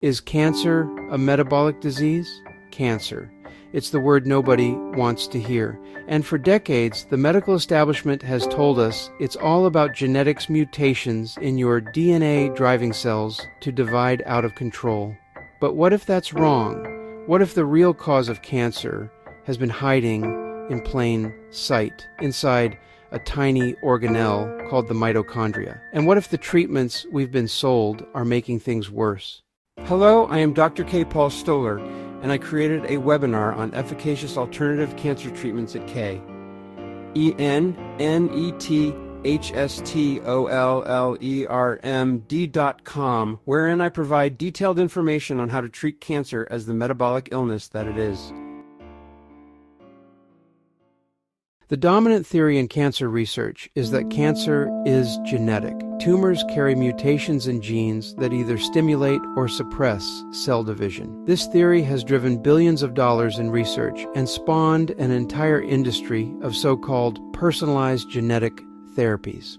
Is cancer a metabolic disease? Cancer. It's the word nobody wants to hear. And for decades, the medical establishment has told us it's all about genetics mutations in your DNA driving cells to divide out of control. But what if that's wrong? What if the real cause of cancer has been hiding in plain sight, inside a tiny organelle called the mitochondria? And what if the treatments we've been sold are making things worse? Hello, I am Dr. K. Paul Stoller, and I created a webinar on efficacious alternative cancer treatments at K. ENNETHSTOLLERMD.com, wherein I provide detailed information on how to treat cancer as the metabolic illness that it is. The dominant theory in cancer research is that cancer is genetic. Tumors carry mutations in genes that either stimulate or suppress cell division. This theory has driven billions of dollars in research and spawned an entire industry of so-called personalized genetic therapies.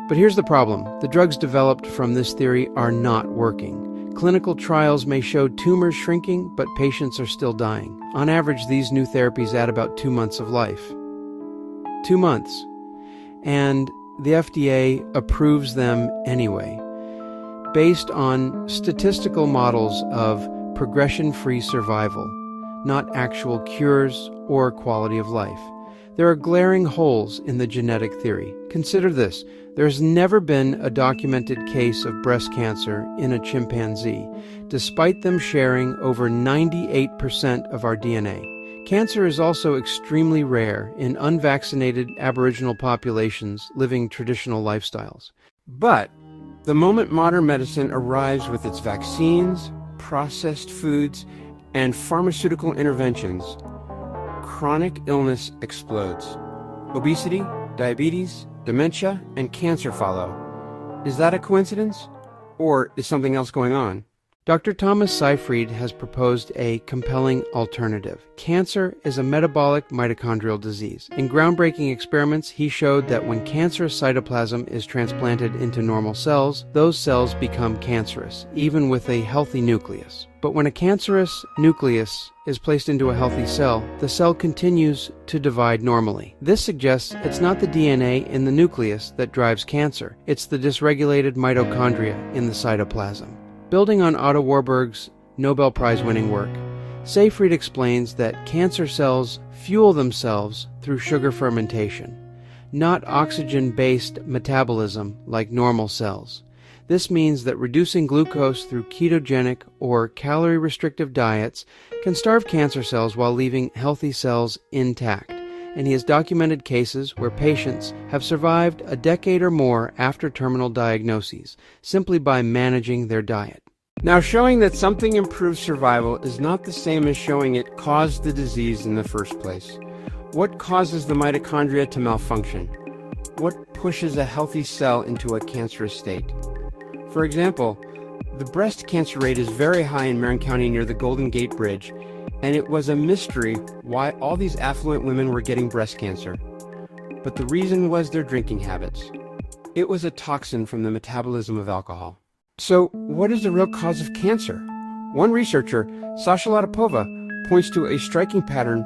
But here's the problem. The drugs developed from this theory are not working. Clinical trials may show tumors shrinking, but patients are still dying. On average, these new therapies add about 2 months of life. 2 months. And the FDA approves them anyway, based on statistical models of progression-free survival, not actual cures or quality of life. There are glaring holes in the genetic theory. Consider this. There has never been a documented case of breast cancer in a chimpanzee, despite them sharing over 98% of our DNA. Cancer is also extremely rare in unvaccinated Aboriginal populations living traditional lifestyles. But the moment modern medicine arrives with its vaccines, processed foods, and pharmaceutical interventions, chronic illness explodes. Obesity, diabetes, dementia, and cancer follow. Is that a coincidence? Or is something else going on? Dr. Thomas Seyfried has proposed a compelling alternative. Cancer is a metabolic mitochondrial disease. In groundbreaking experiments, he showed that when cancerous cytoplasm is transplanted into normal cells, those cells become cancerous, even with a healthy nucleus. But when a cancerous nucleus is placed into a healthy cell, the cell continues to divide normally. This suggests it's not the DNA in the nucleus that drives cancer. It's the dysregulated mitochondria in the cytoplasm. Building on Otto Warburg's Nobel Prize-winning work, Seyfried explains that cancer cells fuel themselves through sugar fermentation, not oxygen-based metabolism like normal cells. This means that reducing glucose through ketogenic or calorie-restrictive diets can starve cancer cells while leaving healthy cells intact. And he has documented cases where patients have survived a decade or more after terminal diagnoses, simply by managing their diet. Now, showing that something improves survival is not the same as showing it caused the disease in the first place. What causes the mitochondria to malfunction? What pushes a healthy cell into a cancerous state? For example, the breast cancer rate is very high in Marin County near the Golden Gate Bridge, and it was a mystery why all these affluent women were getting breast cancer. But the reason was their drinking habits. It was a toxin from the metabolism of alcohol. So, what is the real cause of cancer? One researcher, Sasha Latipova, points to a striking pattern.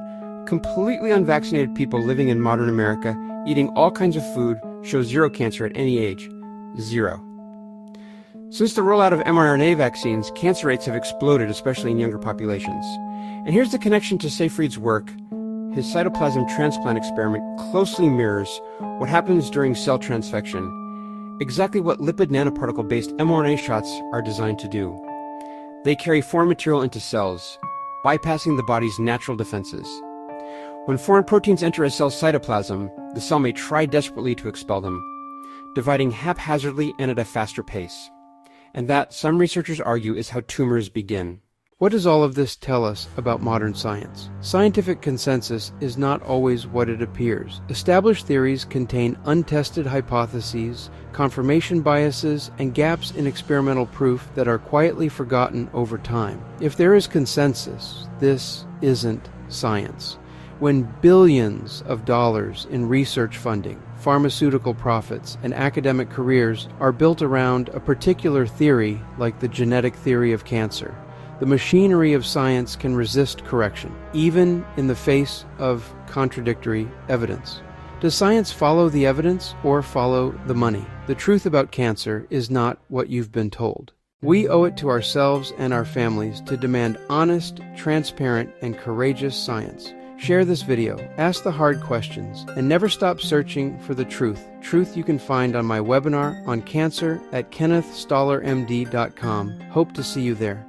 Completely unvaccinated people living in modern America, eating all kinds of food, show zero cancer at any age. Zero. Since the rollout of mRNA vaccines, cancer rates have exploded, especially in younger populations. And here's the connection to Seyfried's work. His cytoplasm transplant experiment closely mirrors what happens during cell transfection, exactly what lipid nanoparticle-based mRNA shots are designed to do. They carry foreign material into cells, bypassing the body's natural defenses. When foreign proteins enter a cell's cytoplasm, the cell may try desperately to expel them, dividing haphazardly and at a faster pace. And that, some researchers argue, is how tumors begin. What does all of this tell us about modern science? Scientific consensus is not always what it appears. Established theories contain untested hypotheses, confirmation biases, and gaps in experimental proof that are quietly forgotten over time. If there is consensus, this isn't science. When billions of dollars in research funding, pharmaceutical profits, and academic careers are built around a particular theory, like the genetic theory of cancer, the machinery of science can resist correction, even in the face of contradictory evidence. Does science follow the evidence or follow the money? The truth about cancer is not what you've been told. We owe it to ourselves and our families to demand honest, transparent, and courageous science. Share this video, ask the hard questions, and never stop searching for the truth. Truth you can find on my webinar on cancer at kennethstollermd.com. Hope to see you there.